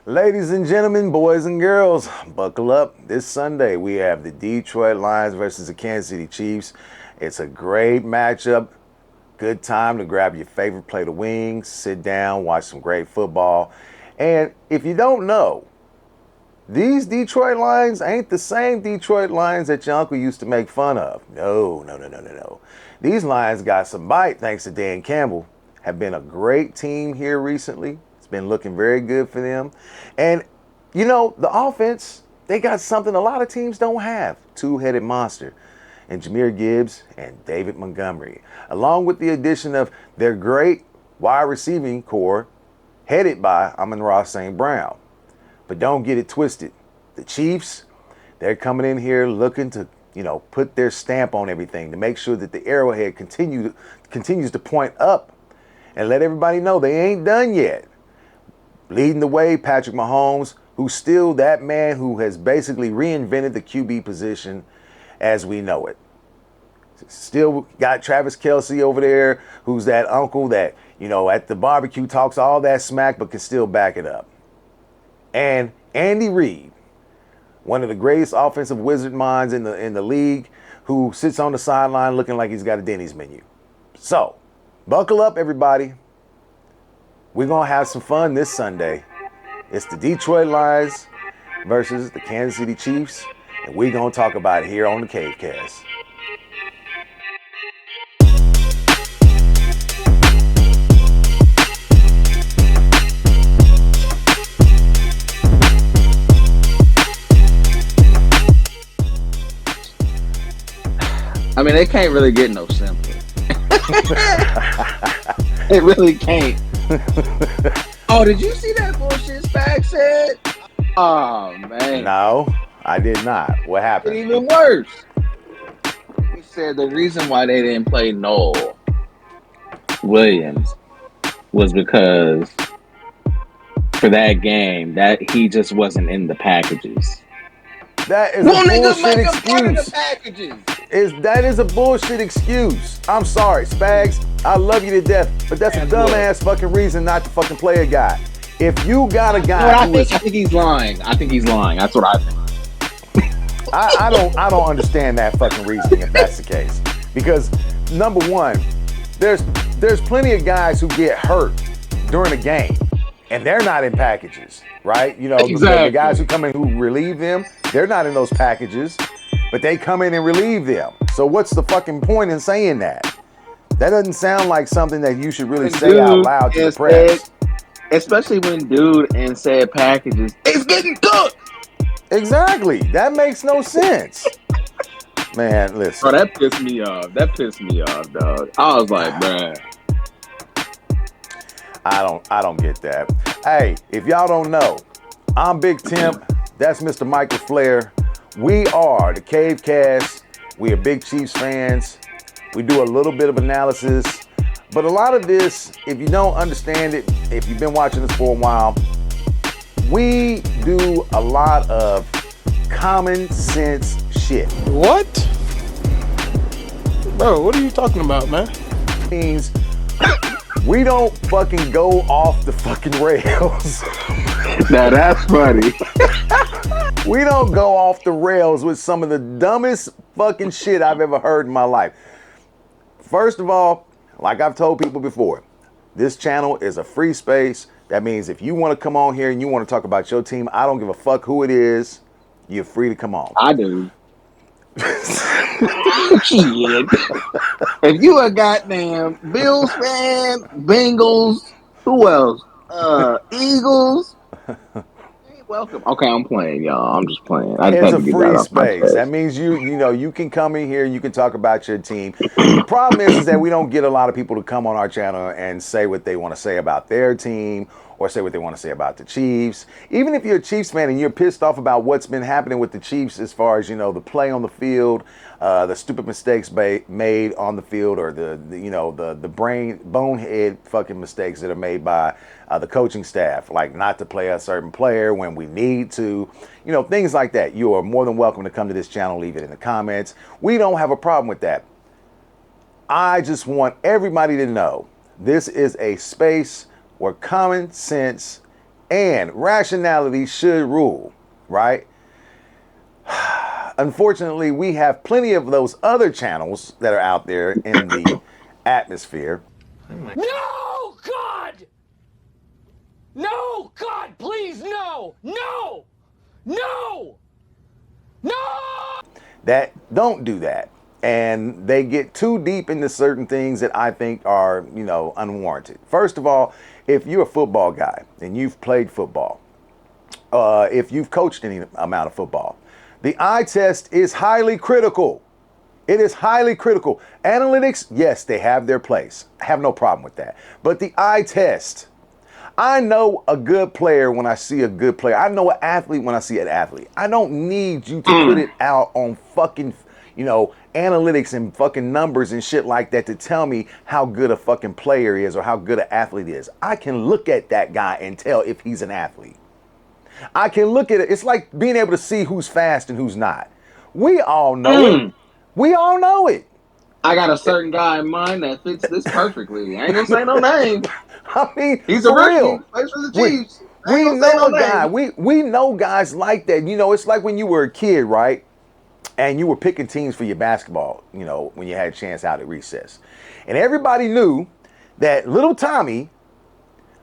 Ladies and gentlemen, boys and girls, buckle up. This Sunday we have the Detroit Lions versus the Kansas City Chiefs. It's a great matchup. Good time to grab your favorite plate of wings, sit down, watch some great football. And if you don't know, these Detroit Lions ain't the same Detroit Lions that your uncle used to make fun of. No. These Lions got some bite thanks to Dan Campbell. Have been a great team here recently. It's been looking very good for them. And, the offense, they got something a lot of teams don't have. Two-headed monster. And Jahmyr Gibbs and David Montgomery. Along with the addition of their great wide receiving core headed by Amon-Ra St. Brown. But don't get it twisted. The Chiefs, they're coming in here looking to, put their stamp on everything to make sure that the Arrowhead continues to point up and let everybody know they ain't done yet. Leading the way, Patrick Mahomes, who's still that man who has basically reinvented the QB position as we know it. Still got Travis Kelce over there, who's that uncle that, at the barbecue talks all that smack but can still back it up. And Andy Reid, one of the greatest offensive wizard minds in the league, who sits on the sideline looking like he's got a Denny's menu. So, buckle up, everybody. We're going to have some fun this Sunday. It's the Detroit Lions versus the Kansas City Chiefs, and we're going to talk about it here on the Cave Kast. I mean, it can't really get no simpler. It really can't. Oh, did you see that bullshit Spag said? Oh, man. No, I did not. What happened? It's even worse. He said the reason why they didn't play Noel Williams was because for that game, that he just wasn't in the packages. That is a bullshit excuse. That is a bullshit excuse. I'm sorry, Spags. I love you to death, but that's a dumbass fucking reason not to fucking play a guy. If you got a guy, I think he's lying. That's what I think. I don't understand that fucking reasoning if that's the case. Because number one, there's plenty of guys who get hurt during a game, and they're not in packages, right? Exactly. The guys who come in who relieve them, they're not in those packages, but they come in and relieve them. So what's the fucking point in saying that? That doesn't sound like something that you should really say out loud to the press. Especially when dude in said packages is getting cooked. Exactly. That makes no sense. Man, listen. Bro, that pissed me off. Dog. I was like, bruh. I don't get that. Hey, if y'all don't know, I'm Big Temp. That's Mr. Michael Flair. We are the Cave Kast. We are big Chiefs fans. We do a little bit of analysis. But a lot of this, if you don't understand it, if you've been watching this for a while, we do a lot of common sense shit. What? Bro, what are you talking about, man? Means we don't fucking go off the fucking rails. Now that's funny. We don't go off the rails with some of the dumbest fucking shit I've ever heard in my life. First of all, like I've told people before, this channel is a free space. That means if you want to come on here and you want to talk about your team, I don't give a fuck who it is. You're free to come on. I do. Shit. If you a goddamn Bills fan, Bengals, who else? Eagles. Welcome. Okay, I'm playing, y'all. I'm just playing. It's a free space. That means you can come in here, you can talk about your team. The problem is that we don't get a lot of people to come on our channel and say what they want to say about their team or say what they want to say about the Chiefs. Even if you're a Chiefs fan and you're pissed off about what's been happening with the Chiefs as far as, the play on the field, the stupid mistakes made on the field, or the bonehead fucking mistakes that are made by the coaching staff, like not to play a certain player when we need to, things like that. You are more than welcome to come to this channel, leave it in the comments. We don't have a problem with that. I just want everybody to know this is a space where common sense and rationality should rule, right? Unfortunately, we have plenty of those other channels that are out there in the atmosphere. No, God! No, God, please, no! No! No! No! That don't do that. And they get too deep into certain things that I think are, unwarranted. First of all, if you're a football guy and you've played football, if you've coached any amount of football, the eye test is highly critical. It is highly critical. Analytics, yes, they have their place. I have no problem with that. But the eye test, I know a good player when I see a good player. I know an athlete when I see an athlete. I don't need you to put it out on fucking, analytics and fucking numbers and shit like that to tell me how good a fucking player is or how good an athlete is. I can look at that guy and tell if he's an athlete. I can look at it. It's like being able to see who's fast and who's not. We all know it. We all know it. I got a certain guy in mind that fits this perfectly. I ain't gonna say no name. I mean, He's a for rookie. real. Plays for the We, Chiefs. I we ain't gonna say know no a guy. name. We know guys like that. It's like when you were a kid, right? And you were picking teams for your basketball, when you had a chance out at recess. And everybody knew that little Tommy,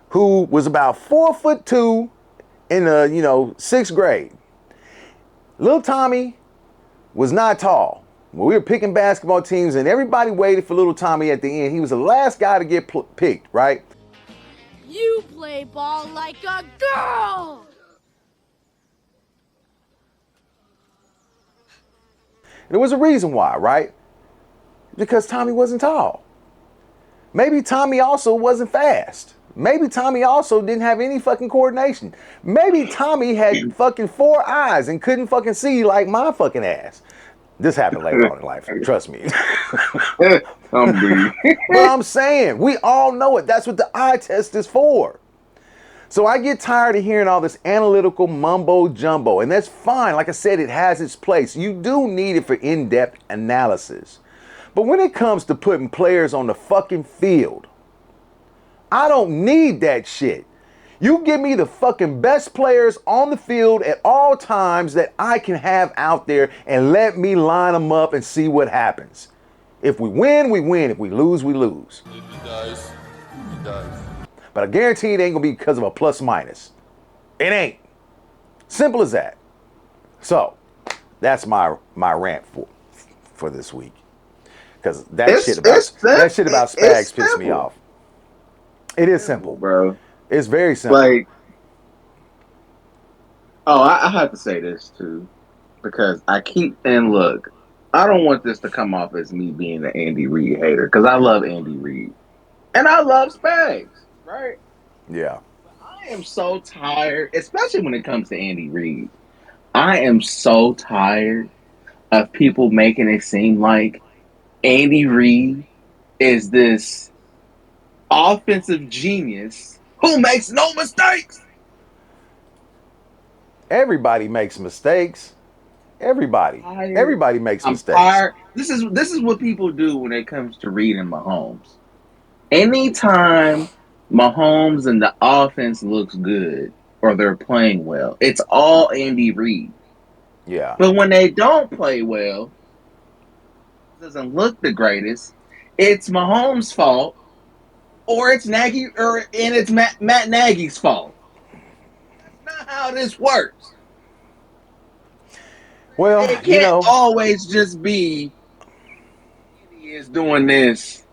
who was about 4'2" in the, sixth grade, little Tommy was not tall. Well, we were picking basketball teams, and everybody waited for little Tommy at the end. He was the last guy to get picked, right? You play ball like a girl! There was a reason why, right? Because Tommy wasn't tall. Maybe Tommy also wasn't fast. Maybe Tommy also didn't have any fucking coordination. Maybe Tommy had fucking 4 eyes and couldn't fucking see like my fucking ass. This happened later on in life, trust me. But I'm saying, we all know it. That's what the eye test is for. So I get tired of hearing all this analytical mumbo jumbo, and that's fine. Like I said, it has its place. You do need it for in-depth analysis. But when it comes to putting players on the fucking field, I don't need that shit. You give me the fucking best players on the field at all times that I can have out there and let me line them up and see what happens. If we win, we win. If we lose, we lose. If he dies, he dies. But I guarantee it ain't gonna be because of a plus minus. It ain't. Simple as that. So that's my rant for this week. Because that shit about Spags pissed me off. It is simple, bro. It's very simple. I have to say this too, because look, I don't want this to come off as me being an Andy Reid hater, because I love Andy Reid and I love Spags, right? Yeah. I am so tired, especially when it comes to Andy Reid. I am so tired of people making it seem like Andy Reid is this offensive genius who makes no mistakes. Everybody makes mistakes. Everybody makes mistakes. Tired. This is what people do when it comes to Reid and Mahomes. Anytime Mahomes and the offense looks good or they're playing well, it's all Andy Reid. Yeah. But when they don't play well, it doesn't look the greatest, it's Mahomes' fault, or it's Matt Nagy's fault. That's not how this works. Well, it can't always just be he is doing this.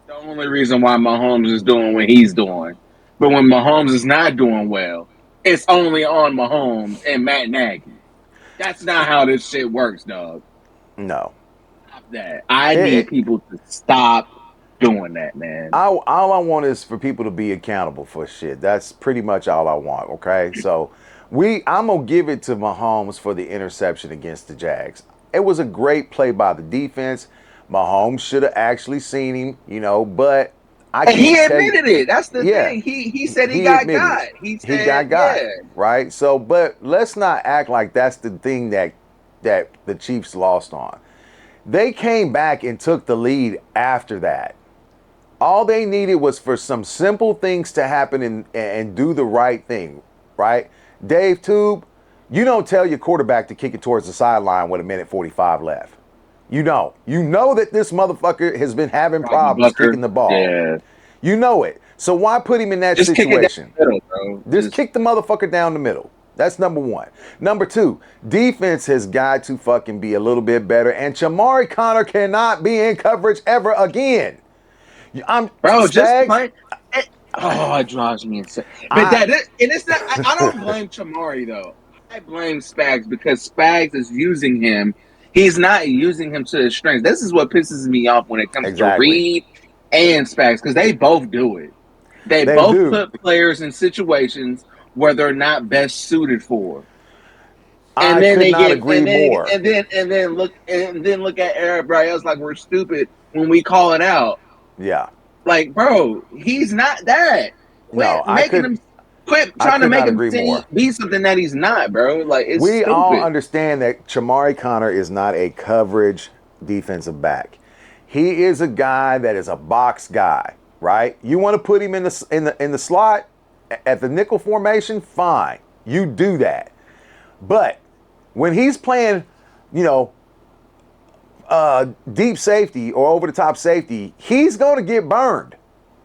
The only reason why Mahomes is doing what he's doing. But when Mahomes is not doing well, it's only on Mahomes and Matt Nagy. That's not how this shit works, dog. No. Stop that. I need people to stop doing that, man. All I want is for people to be accountable for shit. That's pretty much all I want, okay? So I'm going to give it to Mahomes for the interception against the Jags. It was a great play by the defense. Mahomes should have actually seen him, but he admitted it. That's the thing. He said he got got. He got got. Right? So, but let's not act like that's the thing that the Chiefs lost on. They came back and took the lead after that. All they needed was for some simple things to happen and do the right thing, right? Dave Tube, you don't tell your quarterback to kick it towards the sideline with a minute 45 left. You don't. You know that this motherfucker has been having Roger problems Bucker. kicking the ball. Yeah. You know it. So why put him in that Just kick it down situation? the middle, bro. Just kick the motherfucker down the middle. That's number one. Number two, defense has got to fucking be a little bit better. And Chamari Connor cannot be in coverage ever again. Bro, just Spags. play. Oh, it drives me insane. But and it's not. I don't blame Chamari though. I blame Spags because Spags is using him. He's not using him to his strengths. This is what pisses me off when it comes to Reed and Spags because they both do it. They both put players in situations where they're not best suited for. And then they get more. And then look at everybody else like we're stupid when we call it out. Yeah. Like, bro, he's not that. Quit trying to make him be something that he's not, bro. Like, it's stupid. All understand that Chamari Connor is not a coverage defensive back. He is a guy that is a box guy, right? You want to put him in the slot at the nickel formation, fine. You do that. But when he's playing, deep safety or over the top safety, he's going to get burned.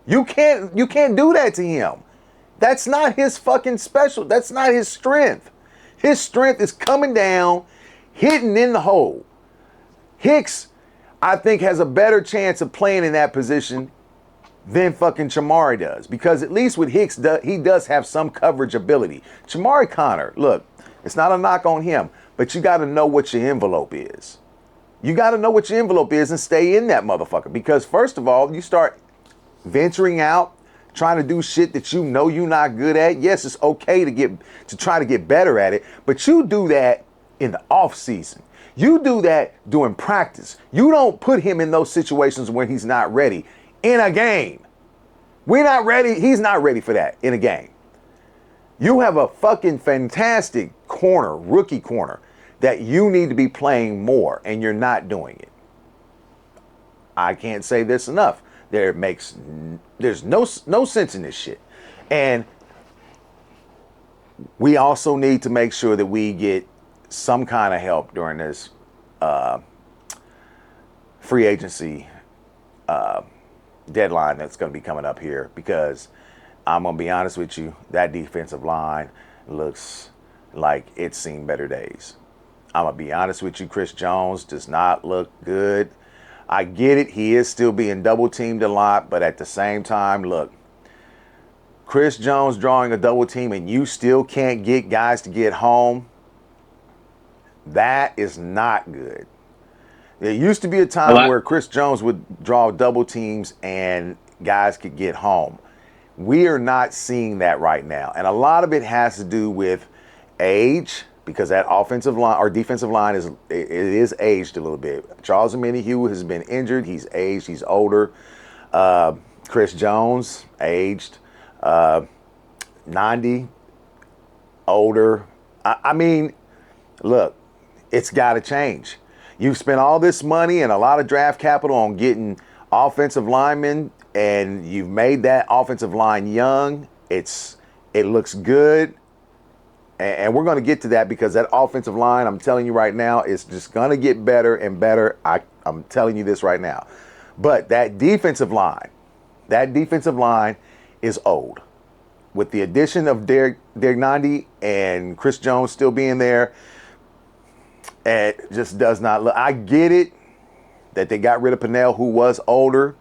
You can't do that to him. That's not his fucking special. That's not his strength. His strength is coming down, hitting in the hole. Hicks, I think, has a better chance of playing in that position than fucking Chamari does. Because at least with Hicks, he does have some coverage ability. Chamari Connor, look, it's not a knock on him, but you got to know what your envelope is. You got to know what your envelope is and stay in that motherfucker. Because first of all, you start venturing out, trying to do shit that you know you're not good at. Yes, it's okay to try to get better at it, but you do that in the off season. You do that during practice. You don't put him in those situations when he's not ready in a game. We're not ready. He's not ready for that in a game. You have a fucking fantastic corner, rookie corner, that you need to be playing more, and you're not doing it. I can't say this enough. There's no sense in this shit. And we also need to make sure that we get some kind of help during this free agency deadline that's going to be coming up here, because I'm going to be honest with you, that defensive line looks like it's seen better days. I'm going to be honest with you, Chris Jones does not look good. I get it. He is still being double teamed a lot, but at the same time, look, Chris Jones drawing a double team and you still can't get guys to get home. That is not good. There used to be a time where Chris Jones would draw double teams and guys could get home. We are not seeing that right now. And a lot of it has to do with age, because that offensive line or defensive line is aged a little bit. Charles Omenihu has been injured. He's aged. He's older. Chris Jones, aged. 90, older. I mean, look, it's got to change. You've spent all this money and a lot of draft capital on getting offensive linemen, and you've made that offensive line young. It looks good. And we're going to get to that, because that offensive line, I'm telling you right now, is just going to get better and better. I'm telling you this right now. But that defensive line is old. With the addition of Derek Nandi and Chris Jones still being there, it just does not look. I get it that they got rid of Pennell, who was older,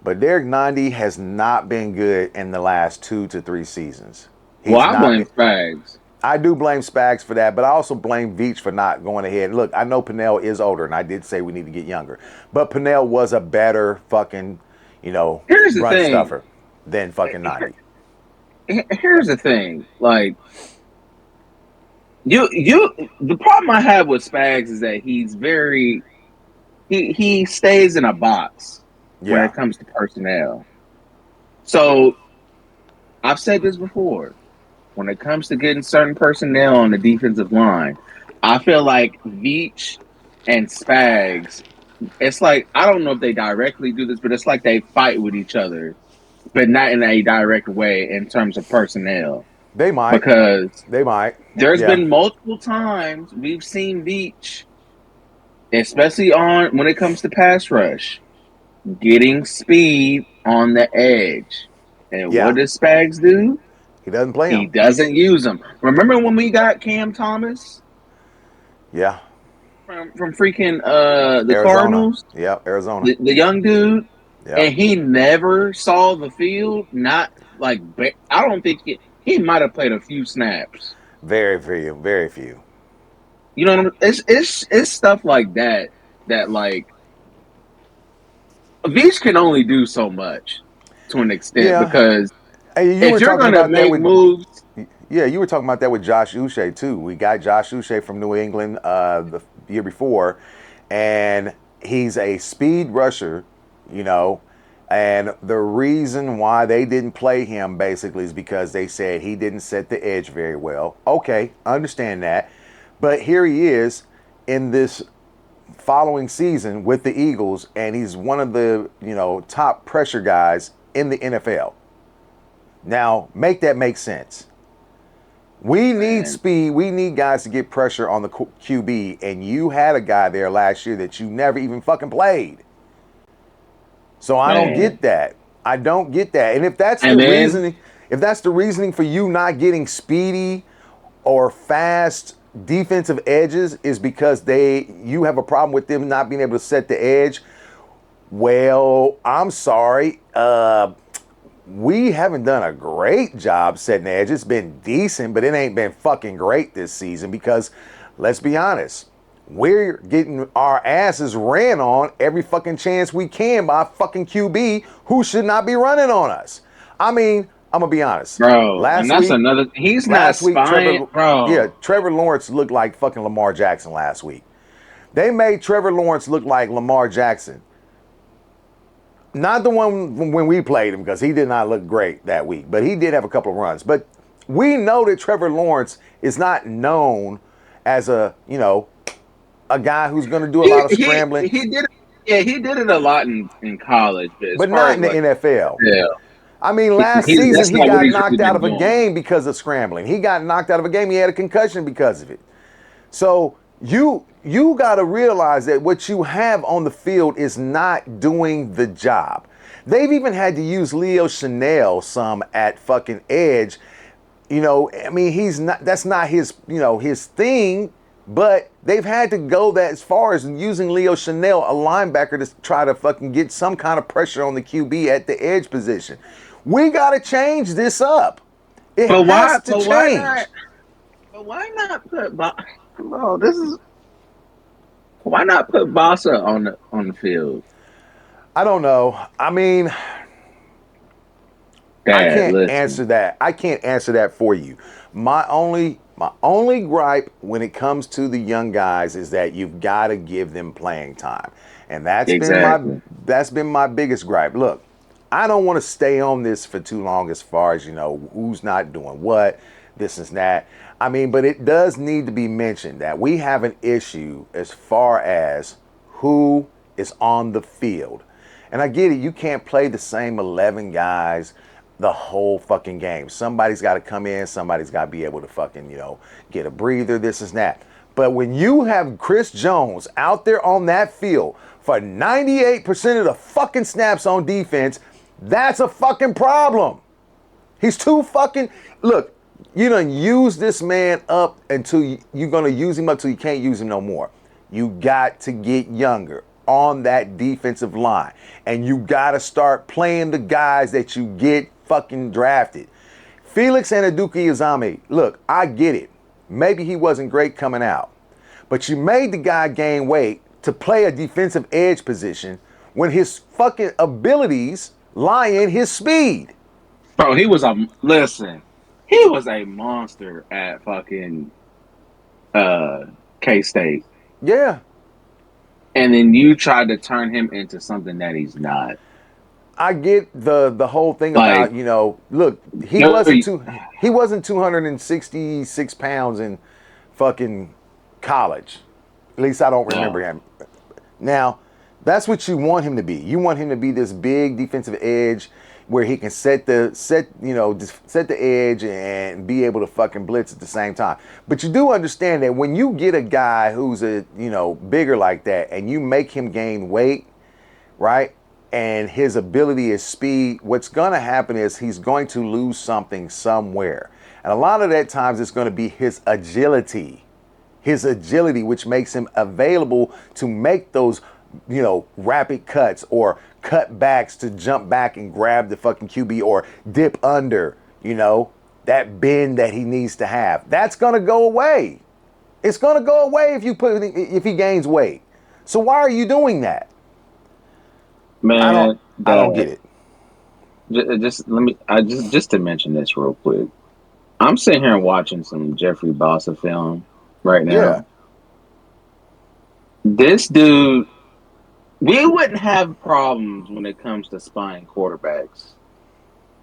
but Derek Nandi has not been good in the last 2 to 3 seasons. I blame Spags. I do blame Spags for that, but I also blame Veach for not going ahead. Look, I know Pennell is older, and I did say we need to get younger, but Pennell was a better fucking, run stuffer than fucking 90. Here's the thing, like, the problem I have with Spags is that he stays in a box when it comes to personnel. So I've said this before. When it comes to getting certain personnel on the defensive line, I feel like Veach and Spags it's like I don't know if they directly do this, but it's like they fight with each other, but not in a direct way in terms of personnel. They might. Because They might. there's Yeah. been multiple times we've seen Beach, especially on when it comes to pass rush, getting speed on the edge. And Yeah. what does Spags do? He doesn't play He him. doesn't use them. Remember when we got Cam Thomas Yeah. from freaking the Arizona. Cardinals, Yeah. Arizona. the young dude, Yeah. and he never saw the field. Not like I don't think he might have played a few snaps. Very few. Very few. You know what I mean? It's stuff like that that like Veach can only do so much to an extent Yeah. because Hey, you if were you're talking gonna about that make with. moves, Yeah, you were talking about that with Josh Uche too. We got Josh Uche from New England the year before, and he's a speed rusher, you know. And the reason why they didn't play him basically is because they said he didn't set the edge very well. Okay, understand that. But here he is in this following season with the Eagles, and he's one of the, top pressure guys in the NFL. Now, make that make sense. We need man, speed. We need guys to get pressure on the QB, and you had a guy there last year that you never even fucking played. So I don't man, get that. I don't get that. And if that's the and then reasoning, if that's the reasoning for you not getting speedy or fast defensive edges is because you have a problem with them not being able to set the edge, well, I'm sorry. We haven't done a great job setting the edge. It's been decent, but it ain't been fucking great this season because, let's be honest, we're getting our asses ran on every fucking chance we can by a fucking QB who should not be running on us. I mean, I'm gonna be honest. bro, and Last that's week, another. He's not last week, spying, bro. Trevor Lawrence looked like fucking Lamar Jackson last week. They made Trevor Lawrence look like Lamar Jackson. Not the one when we played him because he did not look great that week, but he did have a couple of runs. But we know that Trevor Lawrence is not known as a guy who's going to do a lot of scrambling, He did it. Yeah, he did it a lot in college, but as but far not as in the like NFL. yeah, I mean, last he's season that's he not what got he's really knocked out been of a doing. game because of scrambling. He got knocked out of a game. He had a concussion because of it. So you got to realize that what you have on the field is not doing the job. They've even had to use Leo Chanel some at fucking edge. I mean, he's not. That's not his. His thing. But they've had to go that as far as using Leo Chanel, a linebacker, to try to fucking get some kind of pressure on the QB at the edge position. We got to change this up. It But why? has to But why change. not? But why not put? Bro, this is why not put Bossa on the field? I don't know. I mean, I Dad, can't listen, answer that. I can't answer that for you. My only gripe when it comes to the young guys is that you've got to give them playing time. And exactly. that's been my biggest gripe. Look, I don't want to stay on this for too long as far as, who's not doing what, this and that. I mean, but it does need to be mentioned that we have an issue as far as who is on the field. And I get it, you can't play the same 11 guys the whole fucking game. Somebody's got to come in, somebody's got to be able to fucking, get a breather, this and that. But when you have Chris Jones out there on that field for 98% of the fucking snaps on defense, that's a fucking problem. He's too fucking. Look, you done use this man up until you're going to use him up till you can't use him no more. You got to get younger on that defensive line. And you got to start playing the guys that you get fucking drafted. Felix Anudike-Uzomah, look, I get it. Maybe he wasn't great coming out. But you made the guy gain weight to play a defensive edge position when his fucking abilities lie in his speed. Bro, he was a listen. He was a monster at fucking K State, Yeah. and then you tried to turn him into something that he's not. I get the whole thing Like, about, look, he no, wasn't 266 pounds in fucking college. At least I don't remember him. Now, That's what you want him to be. You want him to be this big defensive edge where he can set the edge and be able to fucking blitz at the same time. But you do understand that when you get a guy who's bigger like that and you make him gain weight, right? And his ability is speed, what's going to happen is he's going to lose something somewhere. And a lot of that times it's going to be his agility, which makes him available to make those, rapid cuts or cut backs to jump back and grab the fucking QB or dip under, that bend that he needs to have. That's going to go away. It's going to go away if he gains weight. So why are you doing that? Man, I don't get it. Just to mention this real quick. I'm sitting here and watching some Jeffrey Bossa film right now. Yeah. This dude, we wouldn't have problems when it comes to spying quarterbacks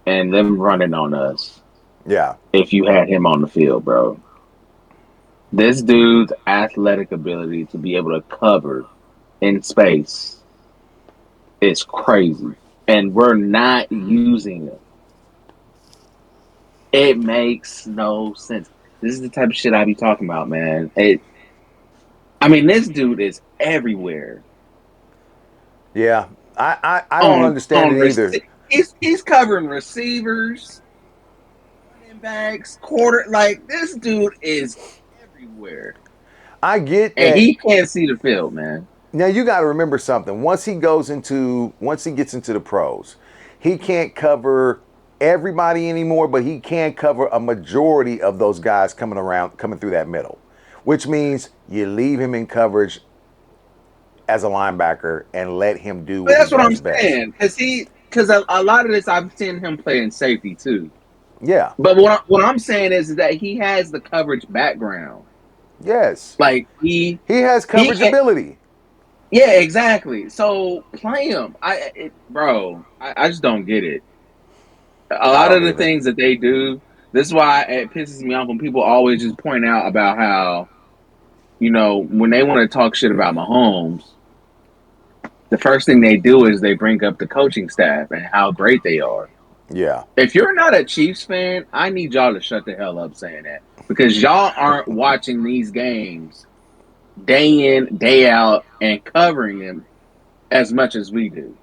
and them running on us. Yeah. If you had him on the field, bro. This dude's athletic ability to be able to cover in space is crazy. And we're not using it. It makes no sense. This is the type of shit I be talking about, man. This dude is everywhere. Yeah. I don't understand it either. He's covering receivers, running backs, this dude is everywhere. I get that. And he can't see the field, man. Now you got to remember something. Once he gets into the pros, he can't cover everybody anymore, but he can cover a majority of those guys coming through that middle, which means you leave him in coverage as a linebacker and let him do what that's he what I'm does best. saying. Because a lot of this I've seen him playing safety too. Yeah. But what I'm saying is that he has the coverage background. Yes. Like he has coverage ability. Yeah, exactly. So play him. I just don't get it. A lot of the things that they do, this is why it pisses me off when people always just point out about how, when they want to talk shit about Mahomes, the first thing they do is they bring up the coaching staff and how great they are. Yeah. If you're not a Chiefs fan, I need y'all to shut the hell up saying that. Because y'all aren't watching these games day in, day out, and covering them as much as we do.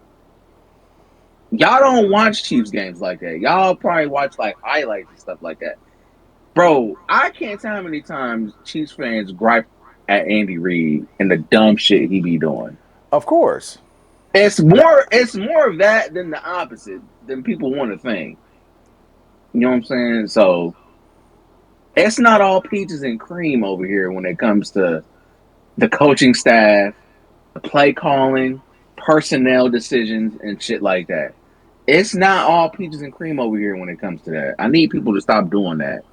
Y'all don't watch Chiefs games like that. Y'all probably watch highlights and stuff like that. Bro, I can't tell how many times Chiefs fans gripe at Andy Reid and the dumb shit he be doing. Of course. It's more of that than the opposite than people want to think. You know what I'm saying? So it's not all peaches and cream over here when it comes to the coaching staff, the play calling, personnel decisions, and shit like that. It's not all peaches and cream over here when it comes to that. I need people to stop doing that.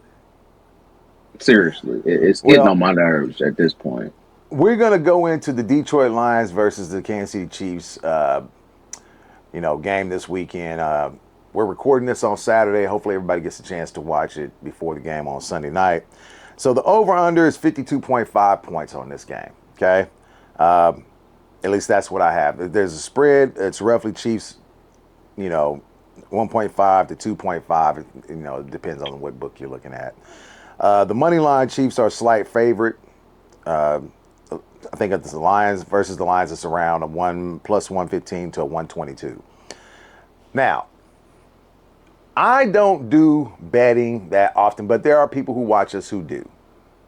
Seriously, it's getting on my nerves at this point. We're going to go into the Detroit Lions versus the Kansas City Chiefs, game this weekend. We're recording this on Saturday. Hopefully everybody gets a chance to watch it before the game on Sunday night. So the over-under is 52.5 points on this game, okay? At least that's what I have. There's a spread. It's roughly Chiefs, 1.5 to 2.5. It depends on what book you're looking at. The money line Chiefs are a slight favorite. I think it's the Lions versus the Lions, it's around a plus 115 to a 122. Now, I don't do betting that often, but there are people who watch us who do.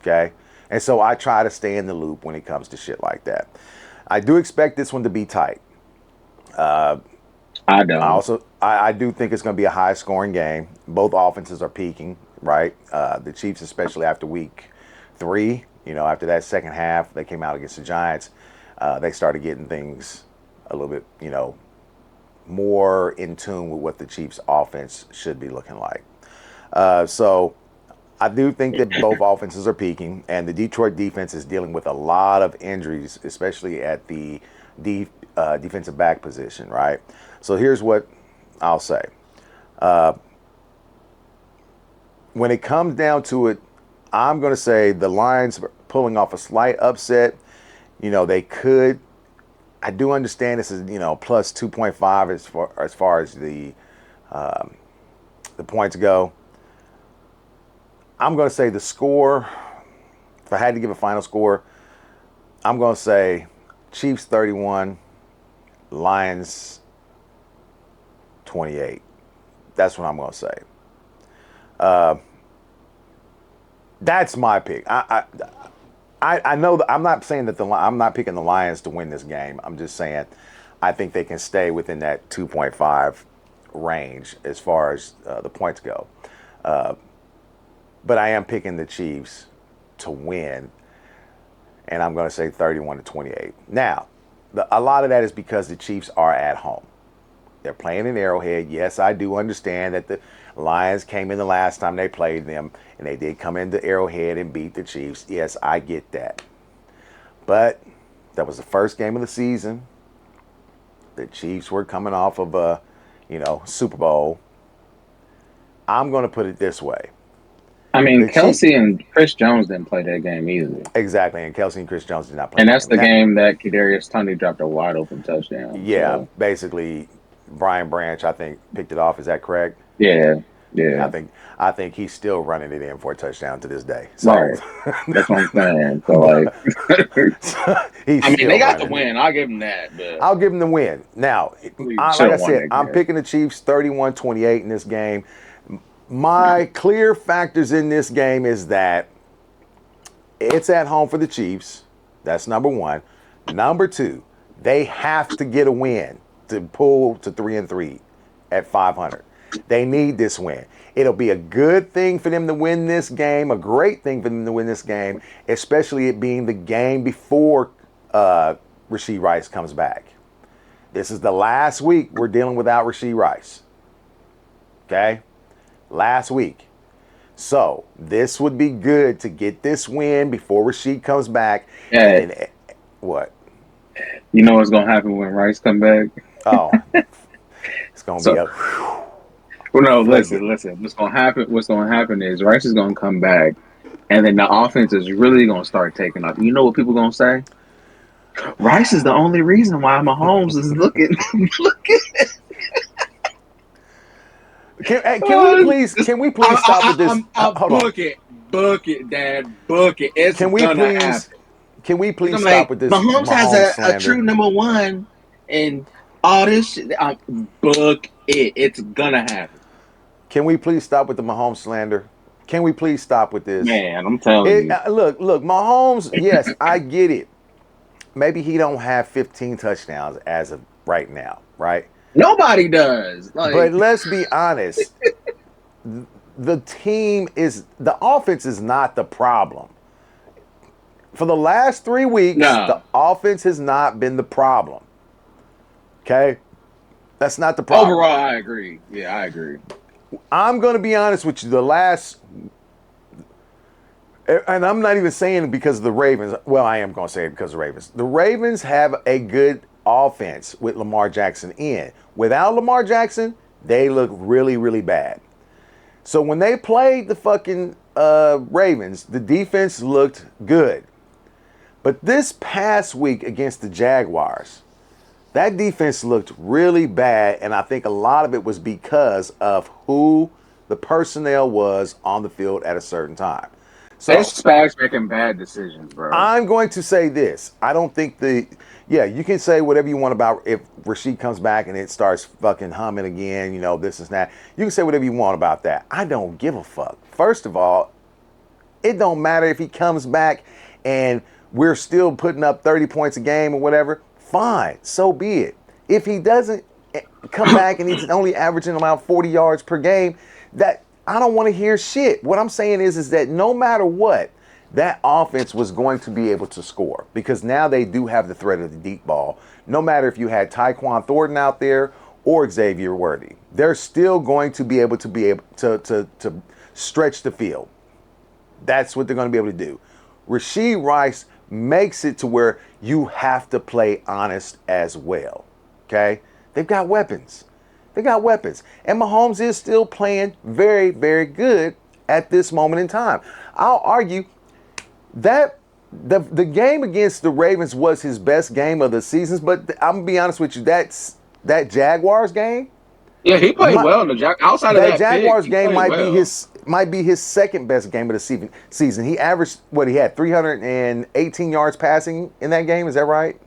Okay? And so I try to stay in the loop when it comes to shit like that. I do expect this one to be tight. I don't. I do think it's going to be a high scoring game. Both offenses are peaking, right? The Chiefs, especially after week 3, after that second half, they came out against the Giants. They started getting things a little bit, more in tune with what the Chiefs offense should be looking like. So I do think that both offenses are peaking, and the Detroit defense is dealing with a lot of injuries, especially at the defensive back position, right? So here's what I'll say. When it comes down to it, I'm going to say the Lions pulling off a slight upset. They could I do understand this is, plus 2.5 as far as the points go. I'm going to say the score, if I had to give a final score, I'm going to say Chiefs 31, Lions 28. That's what I'm going to say. That's my pick. I know that I'm not saying that I'm not picking the Lions to win this game. I'm just saying I think they can stay within that 2.5 range as far as the points go. But I am picking the Chiefs to win, and I'm going to say 31-28. Now, a lot of that is because the Chiefs are at home. They're playing in Arrowhead. Yes, I do understand that the Lions came in the last time they played them, and they did come into Arrowhead and beat the Chiefs. Yes, I get that. But that was the first game of the season. The Chiefs were coming off of a, Super Bowl. I'm going to put it this way. I mean, Kelsey and Chris Jones didn't play that game either. Exactly, and Kelsey and Chris Jones did not play. And that's the game that Kadarius Toney dropped a wide open touchdown. Yeah, so. Basically, Brian Branch, I think, picked it off. Is that correct? Yeah. I think he's still running it in for a touchdown to this day. So. Right. That's what I'm saying. So they got the win. I'll give them that. But I'll give them the win. Now, like I said, I'm picking the Chiefs 31-28 in this game. My clear factors in this game is that it's at home for the Chiefs. That's number one. Number two, they have to get a win to pull to 3-3 at 500. They need this win. It'll be a good thing for them to win this game, a great thing for them to win this game, especially it being the game before Rashee Rice comes back. This is the last week we're dealing without Rashee Rice. Okay? Last week. So this would be good to get this win before Rashee comes back. Yeah. What? You know what's going to happen when Rice come back? Oh. It's going to be a... Well, no, listen. What's going to happen is Rice is going to come back, and then the offense is really going to start taking off. You know what people going to say? Rice is the only reason why Mahomes is looking. Can we please stop with this? Book it, Dad. Book it. It's gonna happen. Can we please stop with this? Mahomes has a true number one, and all this shit. Book it. It's gonna happen. Can we please stop with the Mahomes slander? Can we please stop with this? Man, I'm telling you. Look, Mahomes, yes, I get it. Maybe he don't have 15 touchdowns as of right now, right? Nobody does. But let's be honest. The offense is not the problem. For the last 3 weeks, the offense has not been the problem. Okay? That's not the problem. Overall, I agree. Yeah, I agree. I'm going to be honest with you. And I'm not even saying it because of the Ravens. Well, I am going to say it because of the Ravens. The Ravens have a good offense with Lamar Jackson in. Without Lamar Jackson, they look really, really bad. So when they played the fucking Ravens, the defense looked good. But this past week against the Jaguars, that defense looked really bad, and I think a lot of it was because of who the personnel was on the field at a certain time. So Spags making bad decisions, bro. I'm going to say this. I don't think you can say whatever you want about if Rashee comes back and it starts fucking humming again, this and that. You can say whatever you want about that. I don't give a fuck. First of all, it don't matter if he comes back and we're still putting up 30 points a game or whatever. Fine, so be it. If he doesn't come back and he's only averaging about 40 yards per game, that I don't want to hear shit. What I'm saying is that no matter what, that offense was going to be able to score because now they do have the threat of the deep ball. No matter if you had Tyquan Thornton out there or Xavier Worthy, they're still going to be able to stretch the field. That's what they're going to be able to do. Rashee Rice makes it to where you have to play honest as well. Okay? They've got weapons. And Mahomes is still playing very, very good at this moment in time. I'll argue that the game against the Ravens was his best game of the seasons. But I'm gonna be honest with you, that Jaguars game, Yeah, he played my, well in the outside of that that pick. Jaguars He game played well. might be his second best game of the season. He averaged what he had 318 yards passing in that game. Is that right?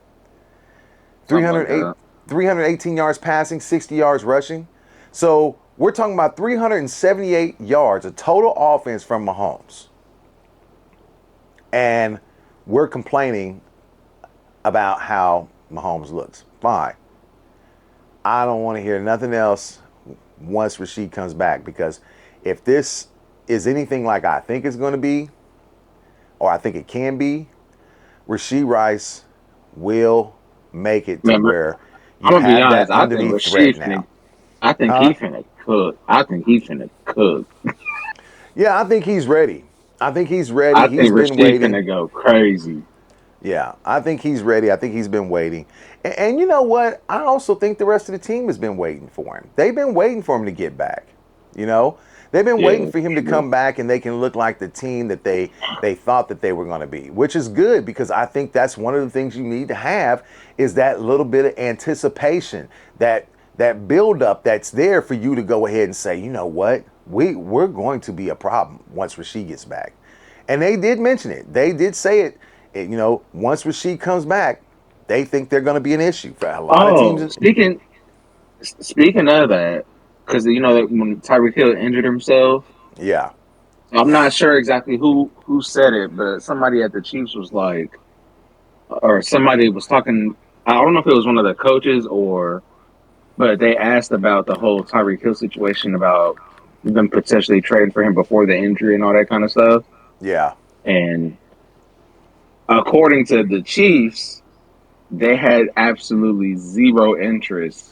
Something like 308, that. 318 yards passing, 60 yards rushing. So we're talking about 378 yards of total offense from Mahomes. And we're complaining about how Mahomes looks. Fine. I don't want to hear nothing else once Rashid comes back, because if this is anything like I think it's going to be, or I think it can be, Rashid Rice will make it to Man, where I'm you gonna be have that honest. I think underneath threat Rasheed now. finna. I think he Huh? finna cook. I think he finna cook. Yeah, I think he's ready. I think he's ready. I He's think been Rasheed waiting. finna go crazy. Yeah, I think he's ready. I think he's been waiting. And you know what? I also think the rest of the team has been waiting for him. They've been waiting for him to get back. You know? They've been waiting Yeah, for him to sure. come back and they can look like the team that they thought that they were going to be, which is good, because I think that's one of the things you need to have is that little bit of anticipation, that build up that's there for you to go ahead and say, you know what? We're going to be a problem once Rashid gets back. And they did mention it. They did say it. Once Rashid comes back, they think they're going to be an issue for a lot of Oh, teams. speaking of that, because you know that when Tyreek Hill injured himself, Yeah, I'm not sure exactly who said it, but somebody at the Chiefs was like, or somebody was talking. I don't know if it was one of the coaches or, but they asked about the whole Tyreek Hill situation about them potentially trading for him before the injury and all that kind of stuff. yeah. And according to the Chiefs, they had absolutely zero interest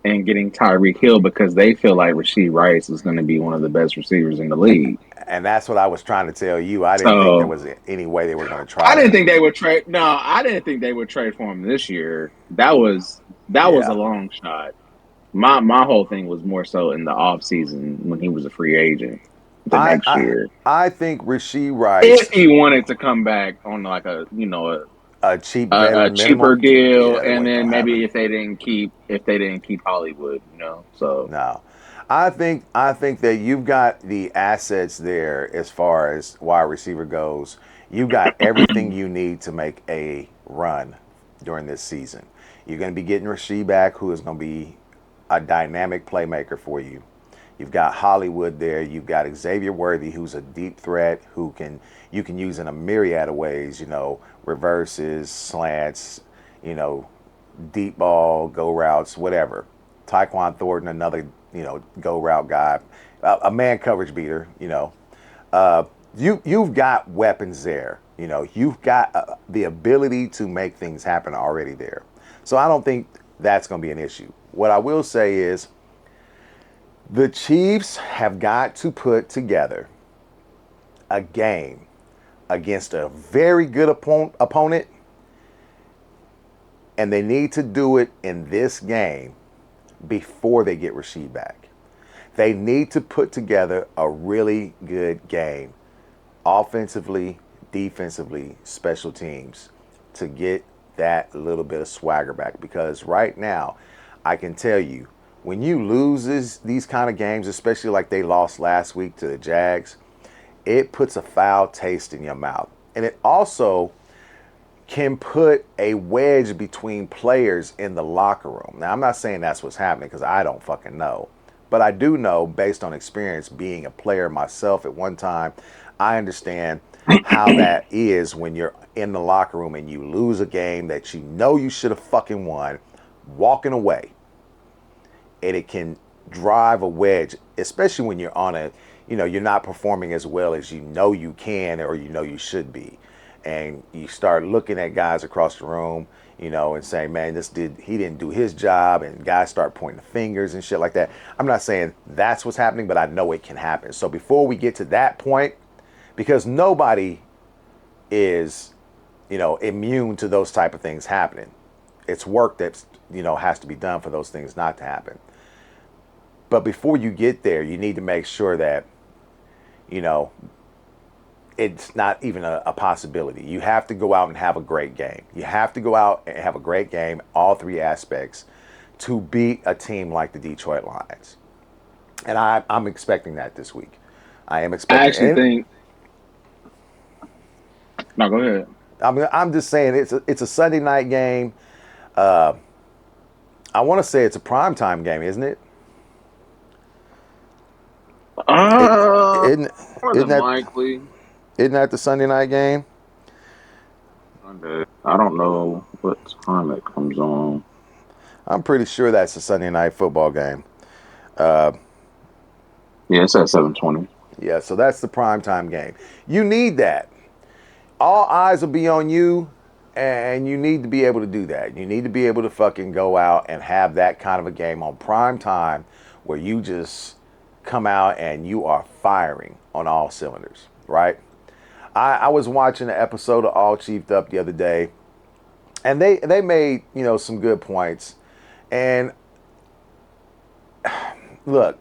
in getting Tyreek Hill because they feel like Rasheed Rice is going to be one of the best receivers in the league. And that's what I was trying to tell you. I didn't think there So was any way they were going to I try didn't to. think they would trade. No, I didn't think they would trade for him this year. That was a Yeah, long shot. My whole thing was more so in the off season when he was a free agent the I next I year. I think Rasheed If Rice, he wanted to come back on like a a cheap a veteran cheaper minimum. deal, Yeah, that and wasn't then going to happen. maybe if they didn't keep Hollywood, so No, I think that you've got the assets there as far as wide receiver goes. You've got everything you need to make a run during this season. You're going to be getting Rasheed back, who is going to be a dynamic playmaker for you. You've got Hollywood there. You've got Xavier Worthy, who's a deep threat, who you can use in a myriad of ways. Reverses, slants, you know, deep ball, go routes, whatever. Tyquan Thornton, another go route guy, a man coverage beater. You've got weapons there. You've got the ability to make things happen already there. So I don't think that's going to be an issue. What I will say is the Chiefs have got to put together a game against a very good opponent, and they need to do it in this game before they get Rasheed back. They need to put together a really good game, offensively, defensively, special teams, to get that little bit of swagger back. Because right now, I can tell you, when you lose these kind of games, especially like they lost last week to the Jags, it puts a foul taste in your mouth. And it also can put a wedge between players in the locker room. Now, I'm not saying that's what's happening because I don't fucking know. But I do know, based on experience being a player myself at one time, I understand how that is when you're in the locker room and you lose a game that you know you should have fucking won, walking away. And it can drive a wedge, especially when you're you're not performing as well as you know you can or you know you should be. And you start looking at guys across the room, and saying, man, he didn't do his job, and guys start pointing fingers and shit like that. I'm not saying that's what's happening, but I know it can happen. So before we get to that point, because nobody is, immune to those type of things happening. It's work that's, has to be done for those things not to happen. But before you get there, you need to make sure that, you know, it's not even a possibility. You have to go out and have a great game. You have to go out and have a great game, all three aspects, to beat a team like the Detroit Lions. And I'm expecting that this week. I am I expecting. actually think. No, go ahead. I'm just saying it's a Sunday night game. I want to say it's a primetime game, isn't it? It isn't More isn't than that likely. isn't that the Sunday night game? Sunday. I don't know what time it comes on. I'm pretty sure that's a Sunday night football game. Yeah, it's at 7:20. Yeah, so that's the primetime game. You need that. All eyes will be on you, and you need to be able to do that. You need to be able to fucking go out and have that kind of a game on prime time where you just come out and you are firing on all cylinders, right? I was watching an episode of All Chiefed Up the other day, and they made, some good points. And look,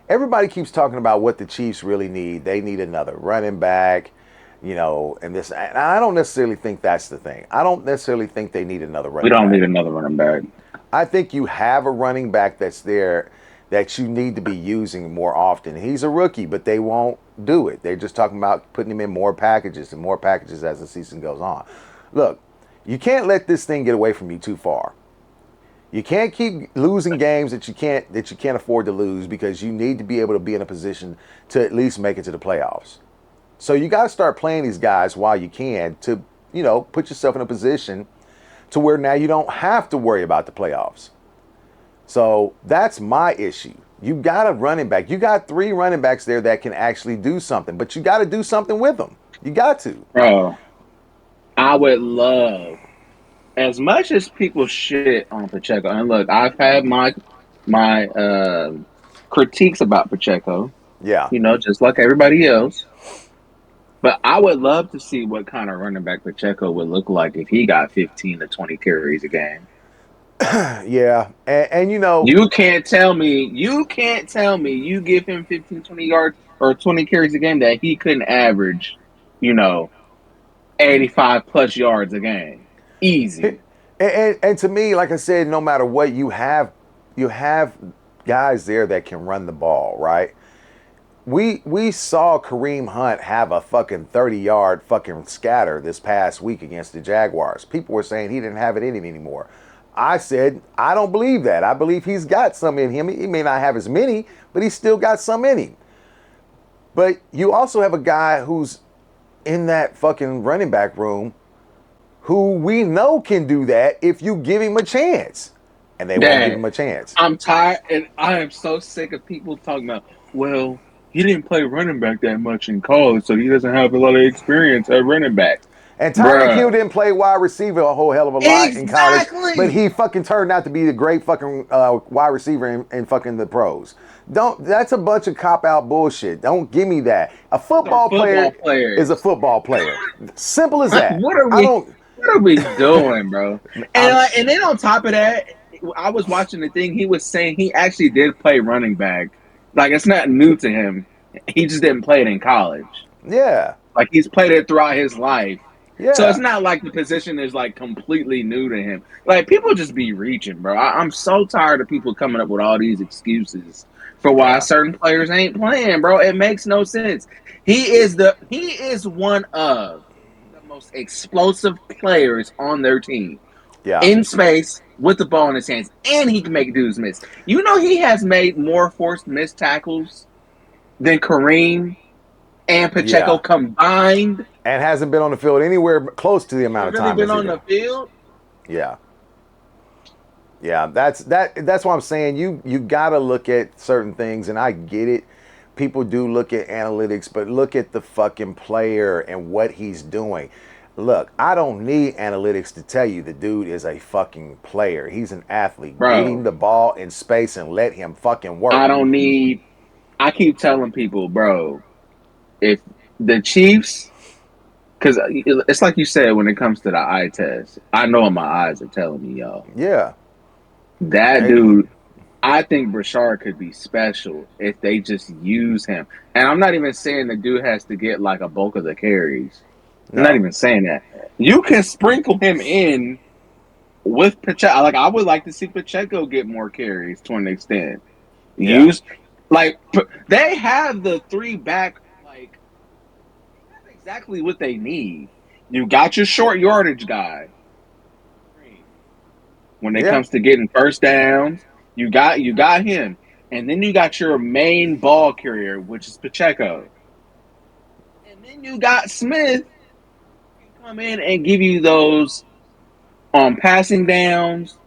everybody keeps talking about what the Chiefs really need. They need another running back, and this. And I don't necessarily think that's the thing. I don't necessarily think they need another We running don't back. need another running back. I think you have a running back that's there that you need to be using more often. He's a rookie, but they won't do it. They're just talking about putting him in more packages and more packages as the season goes on. Look, you can't let this thing get away from you too far. You can't keep losing games that you can't afford to lose, because you need to be able to be in a position to at least make it to the playoffs. So you got to start playing these guys while you can to, put yourself in a position to where now you don't have to worry about the playoffs. So that's my issue. You got a running back. You got 3 running backs there that can actually do something, but you got to do something with them. You got to. Bro, I would love, as much as people shit on Pacheco, and look, I've had my critiques about Pacheco, Yeah. just like everybody else. But I would love to see what kind of running back Pacheco would look like if he got 15 to 20 carries a game. Yeah. And You can't tell me you give him 15, 20 yards or 20 carries a game that he couldn't average, 85 plus yards a game. Easy. and to me, like I said, no matter what, you have guys there that can run the ball, right? We saw Kareem Hunt have a fucking 30-yard fucking scatter this past week against the Jaguars. People were saying he didn't have it in him anymore. I said, I don't believe that. I believe he's got some in him. He may not have as many, but he's still got some in him. But you also have a guy who's in that fucking running back room who we know can do that if you give him a chance. And they won't give him a chance. I'm tired, and I am so sick of people talking about, well, he didn't play running back that much in college, so he doesn't have a lot of experience at running back. And Tyreek Hill didn't play wide receiver a whole hell of a lot in college, but he fucking turned out to be a great fucking wide receiver in fucking the pros. That's a bunch of cop-out bullshit. Don't give me that. A football player is a football player. Simple as that. What are we doing, bro? And then on top of that, I was watching the thing. He was saying he actually did play running back. Like, it's not new to him. He just didn't play it in college. Yeah. Like, he's played it throughout his life. Yeah. So it's not like the position is like completely new to him. Like, people just be reaching, bro. I'm so tired of people coming up with all these excuses for why certain players ain't playing, bro. It makes no sense. He is one of the most explosive players on their team. Yeah. In space with the ball in his hands, and he can make dudes miss. He has made more forced missed tackles than Kareem and Pacheco combined. And hasn't been on the field anywhere close to the amount of time. Been on the field? Yeah. Yeah, that's what I'm saying. You got to look at certain things, and I get it. People do look at analytics, but look at the fucking player and what he's doing. Look, I don't need analytics to tell you the dude is a fucking player. He's an athlete. Bro. Getting the ball in space and let him fucking work. I keep telling people, bro, if the Chiefs, because it's like you said when it comes to the eye test, I know my eyes are telling me, y'all. Yeah. That dude, I think Brashard could be special if they just use him. And I'm not even saying the dude has to get like a bulk of the carries. I'm not No. even saying that. You can sprinkle him in with Pacheco. Like I would like to see Pacheco get more carries to an extent. Yeah. Use like they have the three back like they have exactly what they need. You got your short yardage guy. When it Yeah. comes to getting first downs, you got him. And then you got your main ball carrier, which is Pacheco. And then you got Smith who can come in and give you those passing downs.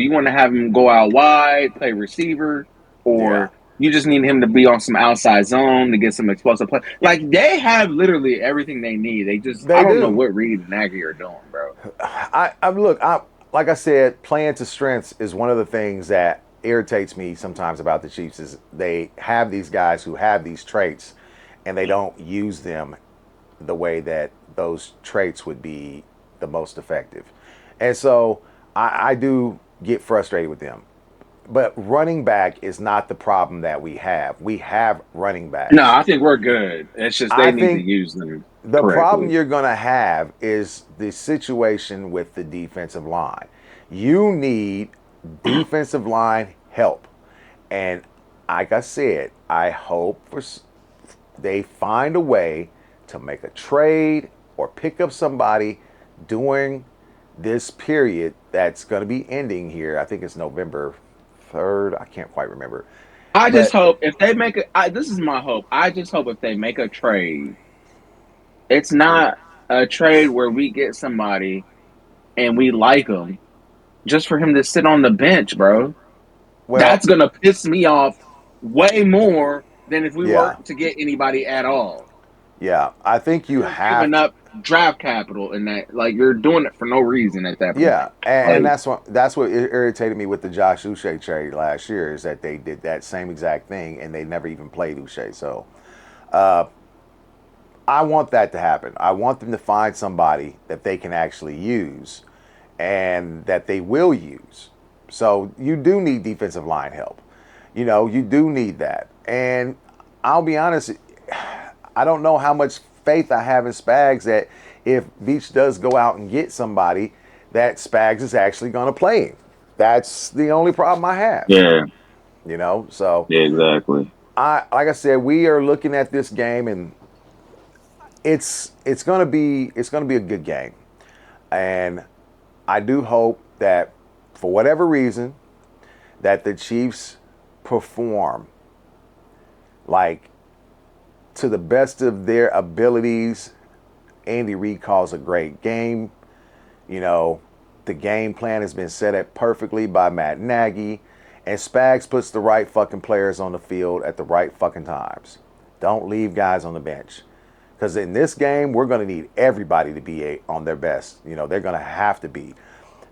You want to have him go out wide, play receiver, Yeah. or you just need him to be on some outside zone to get some explosive play. Like they have literally everything they need. I They don't know do. what Reed and Nagy are doing, bro. I look. I like I said, playing to strengths is one of the things that irritates me sometimes about the Chiefs. Is they have these guys who have these traits, and they don't use them the way that those traits would be the most effective. And so I do get frustrated with them. But running back is not the problem that we have. We have running No, backs. I think we're good. It's just they I need to think use them the problem correctly. you're going to have is the situation with the defensive line. You need defensive line help. And like I said, I hope they find a way to make a trade or pick up somebody during this period that's going to be ending here. I think it's November 3rd. I can't quite remember. I just But, hope if they make this is my hope. I just hope if they make a trade, it's not a trade where we get somebody and we like him just for him to sit on the bench, bro. well, That's gonna piss me off way more than if we were yeah, to get anybody at all. yeah. I think you You're have giving up draft capital in that, like you're doing it for no reason at that point. Yeah, and Like, that's what irritated me with the Josh Uche trade last year is that they did that same exact thing and they never even played Uche. So I want that to happen. I want them to find somebody that they can actually use and that they will use. So you do need defensive line help. You do need that. And I'll be honest, I don't know how much faith I have in Spags that if Beach does go out and get somebody, that Spags is actually going to play him. That's the only problem I have. yeah, So yeah, exactly. like I said, we are looking at this game, and it's gonna be a good game, and I do hope that for whatever reason that the Chiefs perform like to the best of their abilities. Andy Reid calls a great game. You know, the game plan has been set up perfectly by Matt Nagy, and Spags puts the right fucking players on the field at the right fucking times. Don't leave guys on the bench. Because in this game, we're going to need everybody to be on their best. They're going to have to be.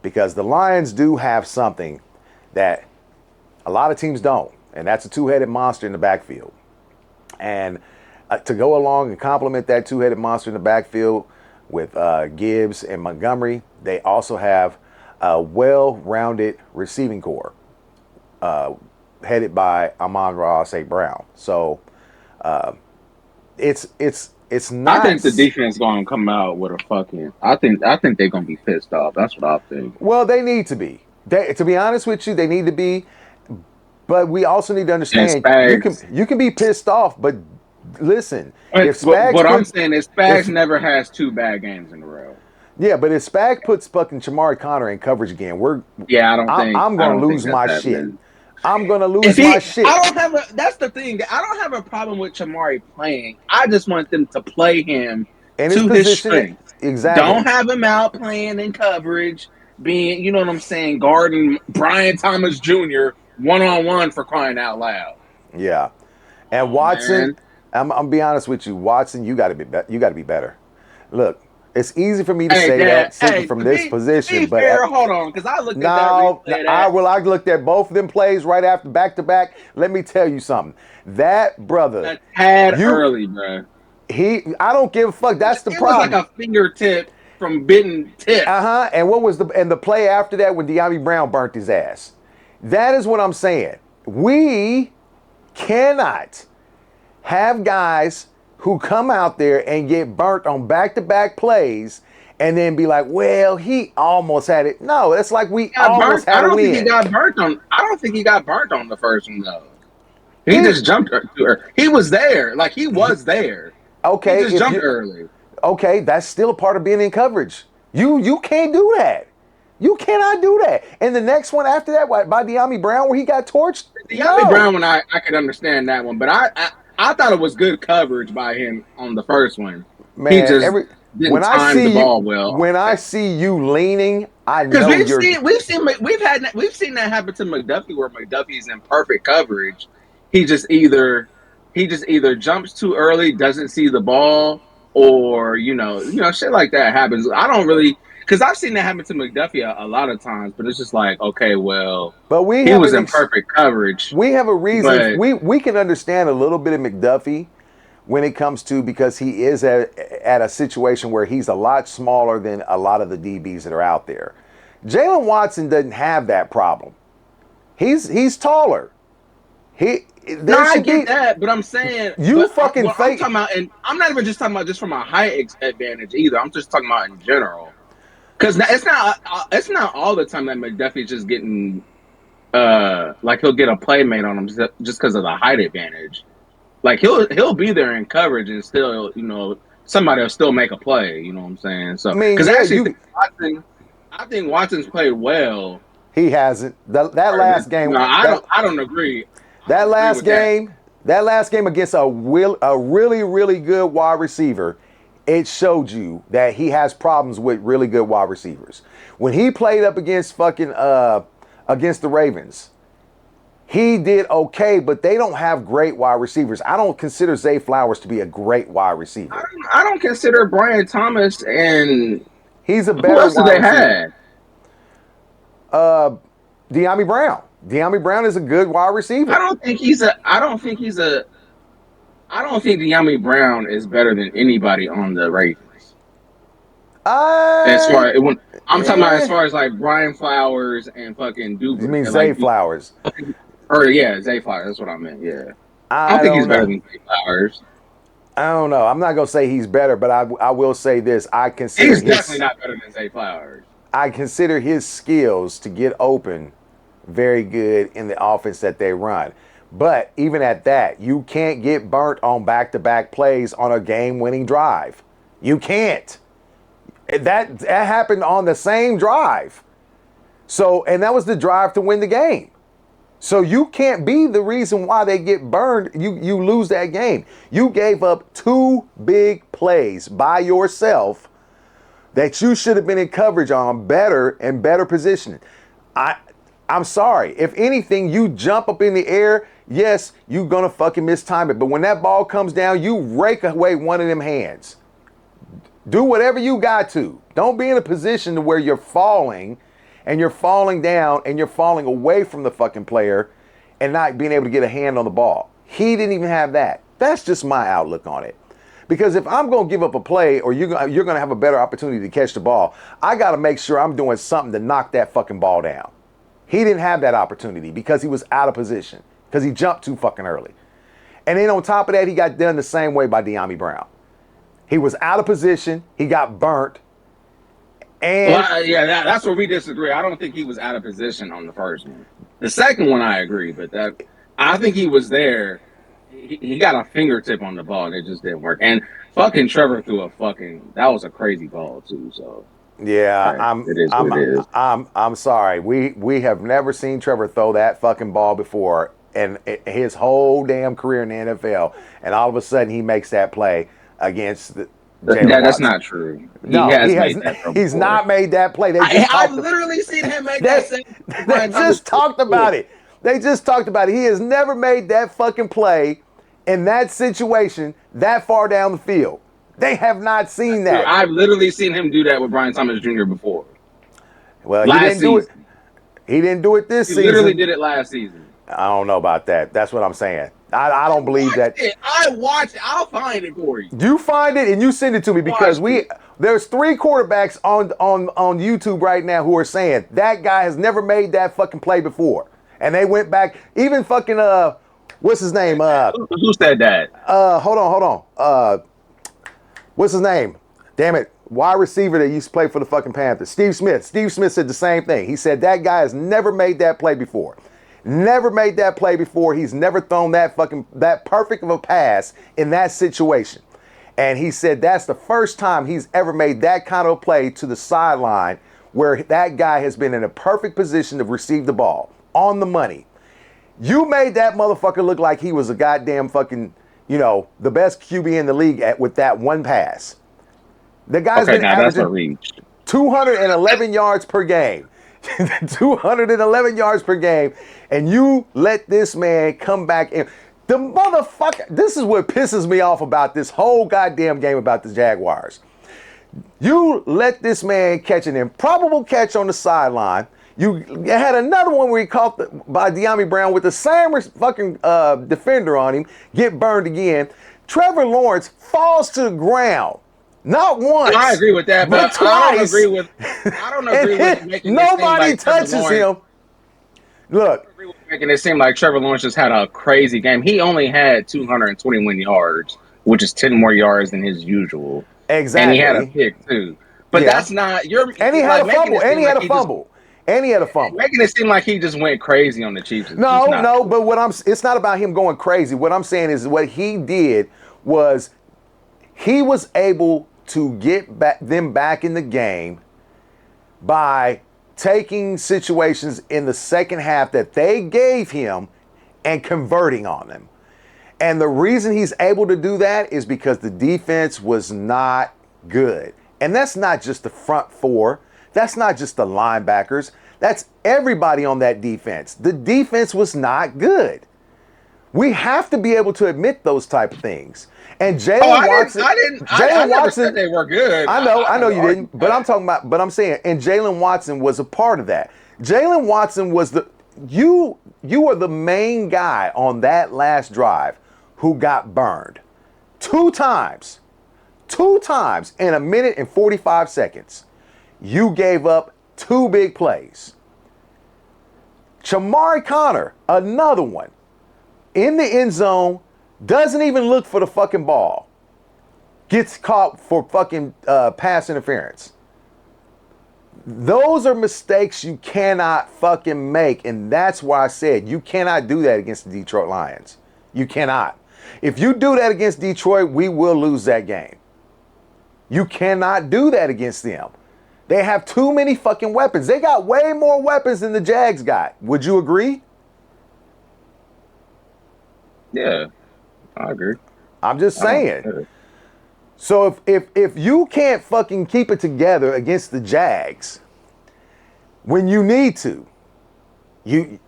Because the Lions do have something that a lot of teams don't, and that's a two-headed monster in the backfield. And to go along and complement that two-headed monster in the backfield with Gibbs and Montgomery, they also have a well-rounded receiving corps headed by Amon-Ra St. Brown. So it's I not. think the defense gonna come out with a fucking. I think they're gonna be pissed off. That's what I think. Well, they need to be. To be honest with you, they need to be. But we also need to And understand Spags. you can be pissed off, but listen, But if what, Spags what I'm puts saying is if Spags never has two bad games in a row. yeah, but if Spag puts fucking Chamari Connor in coverage again, Yeah, I'm I gonna don't think lose that's my shit. happening. I'm gonna If lose my he, I shit. don't have a. That's the thing. I don't have a problem with Chamari playing. I just want them to play him In his to his position, strengths. Don't exactly. have him out playing in coverage, being, you know what I'm saying, guarding Brian Thomas Jr. 1-on-1 for crying out loud. Yeah. And Oh Watson, man. I'm be honest with you, Watson, you got to be better. Look, it's easy for me to Hey, say Dad. that simply Hey, from to this be position, but fair, hold on, because I looked at that no, replay of that. I looked at both of them plays right after back to back. Let me tell you something. That brother, A tad you early, bro. I don't give a fuck. That's the It was like problem. a fingertip from bitten tip. And what was the play after that when De'Ami Brown burnt his ass? That is what I'm saying. We cannot have guys who come out there and get burnt on back-to-back plays and then be like, well, he almost had it. No, it's like we Got almost burnt. I had a don't think he win. got burnt on. I don't think he got burnt on the first one though. He He- just jumped to her. He was there. Like he was there. Okay, He just if jumped you early. okay, that's still a part of being in coverage. You can't do that. You cannot do that. And the next one after that, by De'Ami Brown, where he got torched. De'Ami No, Brown one, I could understand that one, but I thought it was good coverage by him on the first one. He man. just didn't When I time the see you, ball well. when I see you leaning, I Because know you're. we've seen that happen to McDuffie where McDuffie's in perfect coverage. He just either jumps too early, doesn't see the ball, or shit like that happens. I don't really because I've seen that happen to McDuffie a lot of times, but it's just like, okay, well, But we he have was in perfect coverage. we have a reason. But We can understand a little bit of McDuffie when it comes to because he is at a situation where he's a lot smaller than a lot of the DBs that are out there. Jalen Watson doesn't have that problem. He's taller. I get that, but I'm saying You fucking I'm fake. talking about, and I'm not even just talking about just from a height advantage either. I'm just talking about in general, because it's not all the time that McDuffie's just getting like he'll get a playmate on him just because of the height advantage. Like he'll be there in coverage and still somebody will still make a play. You know what I'm saying? So I mean, because yeah, I think Watson's played well. he hasn't. That last game. No, I don't agree. That last with that. game against a really, really good wide receiver, it showed you that he has problems with really good wide receivers. When he played up against against the Ravens, he did okay, but they don't have great wide receivers. I don't consider Zay Flowers to be a great wide receiver. I don't consider Brian Thomas and He's a who better else did wide they receiver. have? De'Ami Brown. De'Ami Brown is a good wide receiver. I don't think De'Ami Brown is better than anybody on the Ravens. As far when I'm talking about, as far as like Brian Flowers and fucking Duber. You mean and Zay like, Flowers? Or yeah, Zay Flowers. That's what I meant. Yeah, I I don't think he's don't better know. than Zay Flowers. I don't know. I'm not gonna say he's better, but I will say this: He's definitely not better than Zay Flowers. I consider his skills to get open very good in the offense that they run. But even at that, you can't get burnt on back-to-back plays on a game-winning drive. You can't. That happened on the same drive. So, and that was the drive to win the game. So you can't be the reason why they get burned. You lose that game. You gave up 2 big plays by yourself that you should have been in coverage on better and better positioning. I'm sorry. If anything, you jump up in the air, yes, you're gonna fucking mistime it. But when that ball comes down, you rake away one of them hands. Do whatever you got to. Don't be in a position to where you're falling and you're falling down and you're falling away from the fucking player and not being able to get a hand on the ball. He didn't even have that. That's just my outlook on it. Because if I'm going to give up a play or you're going to have a better opportunity to catch the ball, I got to make sure I'm doing something to knock that fucking ball down. He didn't have that opportunity because he was out of position, because he jumped too fucking early. And then on top of that, he got done the same way by De'Ami Brown. He was out of position. He got burnt. And That's where we disagree. I don't think he was out of position on the first one. The second one, I agree, but I think he was there. He got a fingertip on the ball, and it just didn't work. And fucking Trevor threw that was a crazy ball too. So yeah, it is what it is. I'm sorry. We have never seen Trevor throw that fucking ball before, and his whole damn career in the NFL. And all of a sudden, he makes that play against the. That's not true. He's not made that play. I've literally seen him make that same. They just talked about it. They just talked about it. He has never made that fucking play in that situation that far down the field. They have not seen that. I've literally seen him do that with Brian Thomas Jr. before. Well, he didn't do it. He didn't do it this season. He literally did it last season. I don't know about that. That's what I'm saying. I don't believe that. I watched it. I'll find it for you. You find it and you send it to me because there's 3 quarterbacks on YouTube right now who are saying that guy has never made that fucking play before. And they went back, even fucking what's his name? Who said that? Hold on. What's his name? Damn it. Wide receiver that used to play for the fucking Panthers. Steve Smith. Steve Smith said the same thing. He said that guy has never made that play before. Never made that play before. He's never thrown that perfect of a pass in that situation. And he said that's the first time he's ever made that kind of play to the sideline where that guy has been in a perfect position to receive the ball on the money. You made that motherfucker look like he was a goddamn fucking, the best QB in the league with that one pass. The guy's been averaging 211 yards per game. 211 yards per game. And you let this man come back in. The motherfucker, this is what pisses me off about this whole goddamn game about the Jaguars. You let this man catch an improbable catch on the sideline. You had another one where he caught by De'Ami Brown with the same fucking defender on him, get burned again. Trevor Lawrence falls to the ground. Not once. I agree with that, but twice. I don't agree with making nobody touches him. Look. I agree with making it seem like Trevor Lawrence just had a crazy game. He only had 221 yards, which is 10 more yards than his usual. Exactly. And he had a pick too. But that's not And he had a fumble. And he had a fumble. And he had a fumble. Making it seem like he just went crazy on the Chiefs. No, but it's not about him going crazy. What I'm saying is what he did was he was able to get them back in the game by taking situations in the second half that they gave him and converting on them. And the reason he's able to do that is because the defense was not good. And that's not just the front four. That's not just the linebackers. That's everybody on that defense. The defense was not good. We have to be able to admit those type of things. And Jalen Watson, I never said they were good. I know you didn't, but I'm saying, and Jalen Watson was a part of that. Jalen Watson was you are the main guy on that last drive who got burned. Two times in a minute and 45 seconds. You gave up two big plays. Shamari Connor, another one, in the end zone, doesn't even look for the fucking ball. Gets caught for fucking pass interference. Those are mistakes you cannot fucking make, and that's why I said you cannot do that against the Detroit Lions. You cannot. If you do that against Detroit, we will lose that game. You cannot do that against them. They have too many fucking weapons. They got way more weapons than the Jags got. Would you agree? Yeah, I agree. I'm just saying. So if you can't fucking keep it together against the Jags when you need to, you're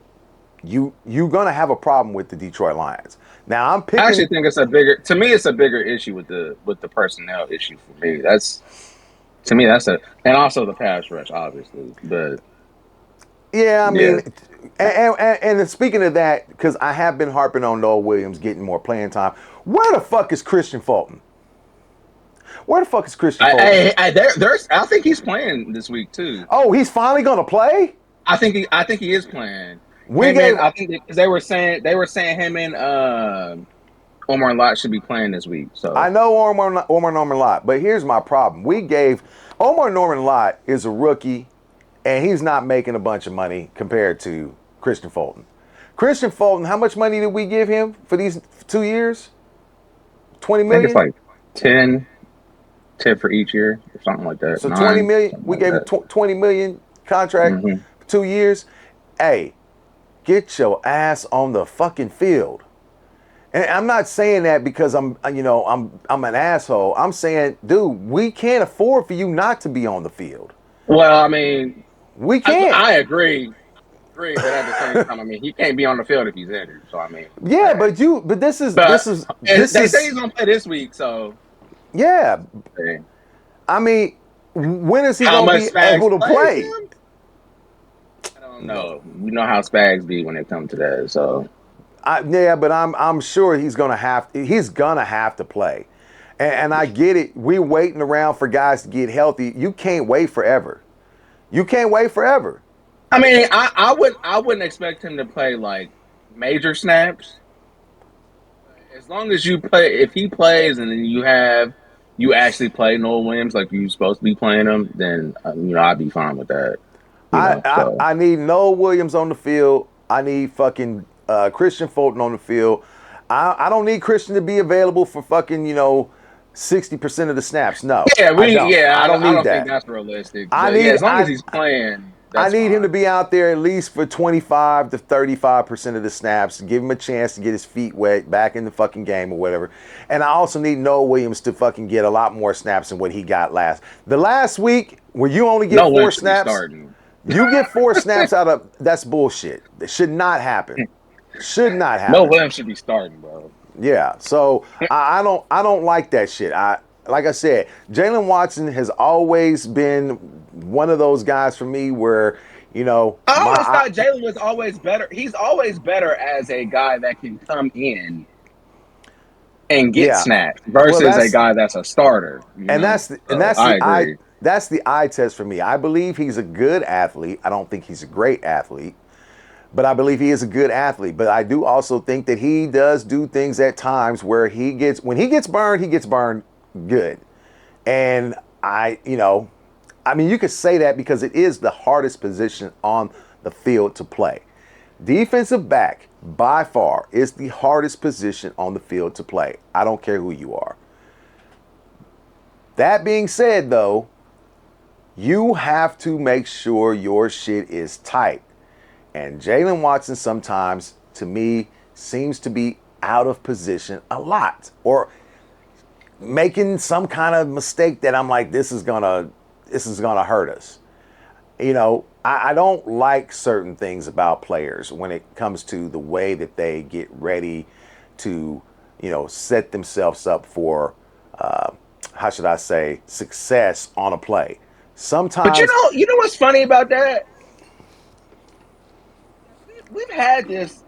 gonna have a problem with the Detroit Lions. Now I'm picking. I actually think it's a bigger issue with the personnel issue for me. And also the pass rush, obviously. But yeah, I mean, and speaking of that, because I have been harping on Noah Williams getting more playing time. Where the fuck is Christian Fulton? Where the fuck is Christian Fulton? I think he's playing this week too. Oh, he's finally gonna play? I think he is playing. I think because they were saying him and Omar Lott should be playing this week. So I know Omar Norman Lott, but here's my problem. We gave Omar Norman Lott is a rookie, and he's not making a bunch of money compared to Christian Fulton. Christian Fulton, how much money did we give him for these 2 years? 20 million? I think it's like 10 for each year or something like that. So 20 million. We gave him 20 million contract for 2 years. Hey, get your ass on the fucking field. And I'm not saying that because I'm an asshole. I'm saying, dude, we can't afford for you not to be on the field. Well, I mean, we can't. I agree. But at the same time, I mean, he can't be on the field if he's injured. So I mean, yeah, but this is they say he's gonna play this week. So yeah, I mean, when is he gonna be able to play? I don't know. You know how Spags be when it comes to that. So but I'm sure he's gonna have to play, and I get it. We're waiting around for guys to get healthy. You can't wait forever. I mean, I wouldn't expect him to play like major snaps. As long as you play, if he plays and then you actually play Noel Williams like you're supposed to be playing him, then I'd be fine with that. I, I So I need Noah Williams on the field. I need fucking Christian Fulton on the field. I don't need Christian to be available for fucking 60% of the snaps. No, yeah, I don't. I don't I need don't think that. that's realistic. I But yeah, need as long as he's playing, I that's need him to fine. be out there at least for 25 to 35% of the snaps. Give him a chance to get his feet wet back in the fucking game or whatever. And I also need Noah Williams to fucking get a lot more snaps than what he got last. The last week where you only get No one four should be snaps, starting. you get four snaps out of that's bullshit. It should not happen. Should not No happen. Williams should be starting, bro. Yeah. So I don't like that shit. Like I said, Jalen Watson has always been one of those guys for me where, I always thought Jalen was always better. He's always better as a guy that can come in and get yeah. snaps Well, versus a guy that's a starter. and that's the, and So that's I the eye agree. that's the eye test for me. I believe he's a good athlete. I don't think he's a great athlete, but I believe he is a good athlete. But I do also think that he does do things at times where when he gets burned good. And I mean, you could say that because it is the hardest position on the field to play. Defensive back, by far, is the hardest position on the field to play. I don't care who you are. That being said, though, you have to make sure your shit is tight. And Jalen Watson sometimes, to me, seems to be out of position a lot. Or making some kind of mistake that I'm like, this is gonna hurt us. I don't like certain things about players when it comes to the way that they get ready to, set themselves up for, how should I say, success on a play. But Sometimes, you know what's funny about that? We've had this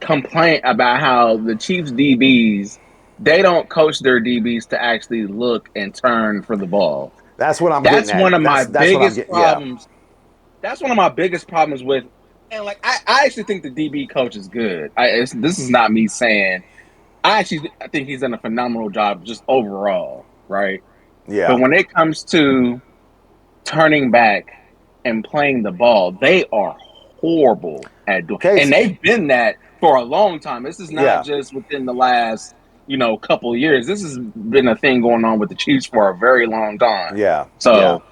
complaint about how the Chiefs DBs they don't coach their DBs to actually look and turn for the ball. that's what I'm getting That's one at. of my That's what I'm biggest getting. Yeah, problems. That's one of my biggest problems with, and like I actually think the DB coach is good. This is not me saying. I think he's done a phenomenal job just overall, right? But yeah. when it comes to turning back and playing the ball, they are horrible at doing, and Case, they've been that for a long time. This is not yeah, just within the last couple of years. This has been a thing going on with the Chiefs for a very long time. yeah, yeah. So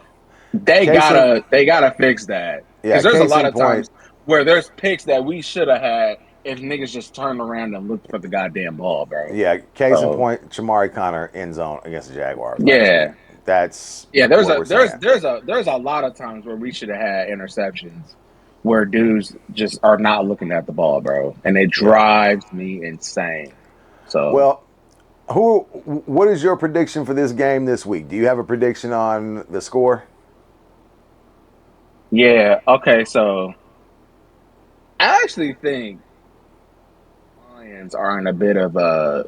Case in, they gotta fix that yeah. because there's a Case lot in of point. times where there's picks that we should have had if niggas just turned around and looked for the goddamn ball, bro. Yeah, case in So point, Chamari Connor end zone against the Jaguars last week. yeah, That's yeah. what we're saying. There's a lot of times where we should have had interceptions where dudes just are not looking at the ball, bro, and it Yeah. drives me insane. So Well, what is your prediction for this game this week? Do you have a prediction on the score? yeah, okay. So I actually think Lions are in a bit of a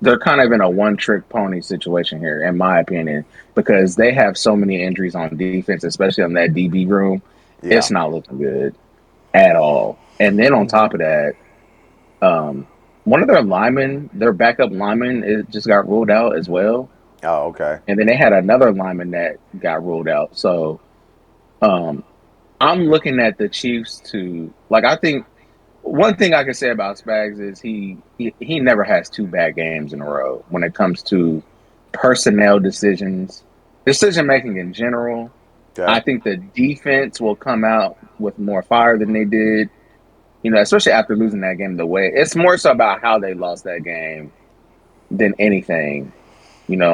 they're kind of in a one-trick pony situation here, in my opinion, because they have so many injuries on defense, especially on that DB room. Yeah. It's not looking good at all. And then on top of that, one of their linemen, their backup lineman, it just got ruled out as well. Oh, okay. And then they had another lineman that got ruled out. So um, I'm looking at the Chiefs to like. I think one thing I can say about Spags is he never has two bad games in a row when it comes to personnel decisions, decision making in general. I Okay. think the defense will come out with more fire than they did, especially after losing that game the way. It's more so about how they lost that game than anything,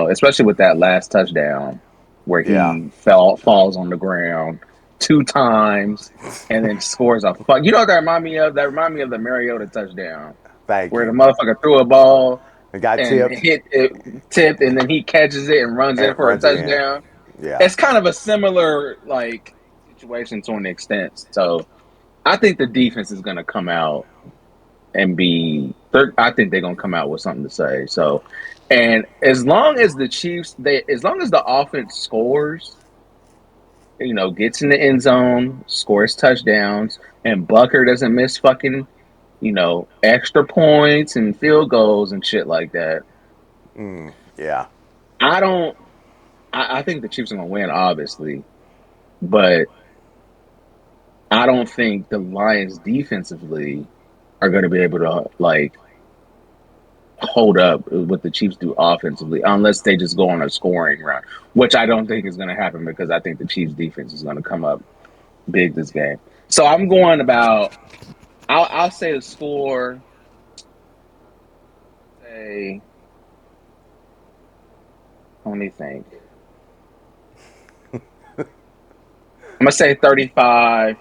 especially with that last touchdown where Yeah. he falls on the ground two times and then scores a fuck. You know what that remind me of? That remind me of the Mariota touchdown Thank where the you. motherfucker threw a ball It got and tipped hit it tipped and then he catches it and runs in and for a runs it in. touchdown. Yeah. It's kind of a similar like situation to an extent. So I think the defense is going to come out and I think they're gonna come out with something to say. So, and as long as the Chiefs, as long as the offense scores, gets in the end zone, scores touchdowns, and Bucker doesn't miss fucking, extra points and field goals and shit like that. Yeah. I don't. I think the Chiefs are gonna win, obviously, but I don't think the Lions defensively are going to be able to like hold up what the Chiefs do offensively unless they just go on a scoring run, which I don't think is going to happen because I think the Chiefs defense is going to come up big this game. So I'm going about. I'll say the score. Say, let me think. I'm gonna say 35,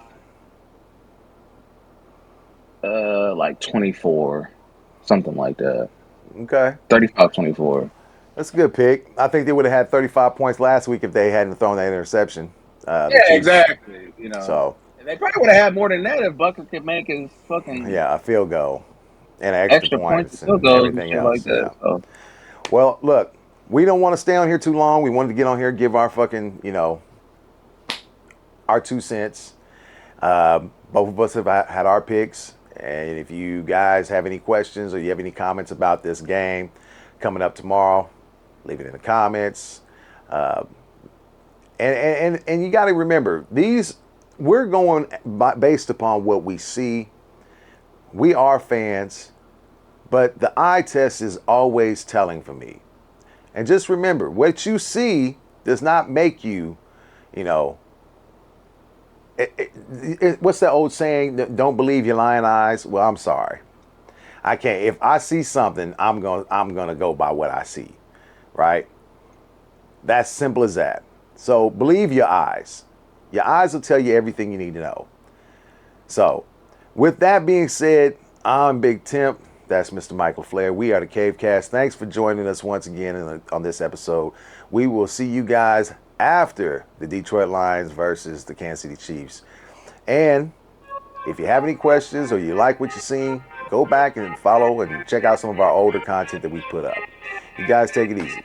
like 24, something like that. Okay. 35-24. That's a good pick. I think they would have had 35 points last week if they hadn't thrown that interception. The Yeah, Chiefs. exactly. So, And they probably would have had more than that if Bucker could make his fucking yeah, a field goal and extra extra points and points field and goals and everything shit like else. that. Yeah. So Well, look, we don't want to stay on here too long. We wanted to get on here, give our fucking, our 2 cents. Both of us have had our picks. And if you guys have any questions or you have any comments about this game coming up tomorrow, leave it in the comments. And you got to remember, we're going based upon what we see. We are fans, but the eye test is always telling for me. And just remember, what you see does not make you, you know, what's that old saying? Don't believe your lying eyes. Well, I'm sorry, I can't. If I see something, I'm gonna go by what I see, right? That's simple as that. So believe your eyes. Your eyes will tell you everything you need to know. So, with that being said, I'm Big Temp. That's Mr. Michael Flair. We are the Cave Cast. Thanks for joining us once again on this episode. We will see you guys after the Detroit Lions versus the Kansas City Chiefs. And if you have any questions or you like what you've seen, go back and follow and check out some of our older content that we put up. You guys take it easy.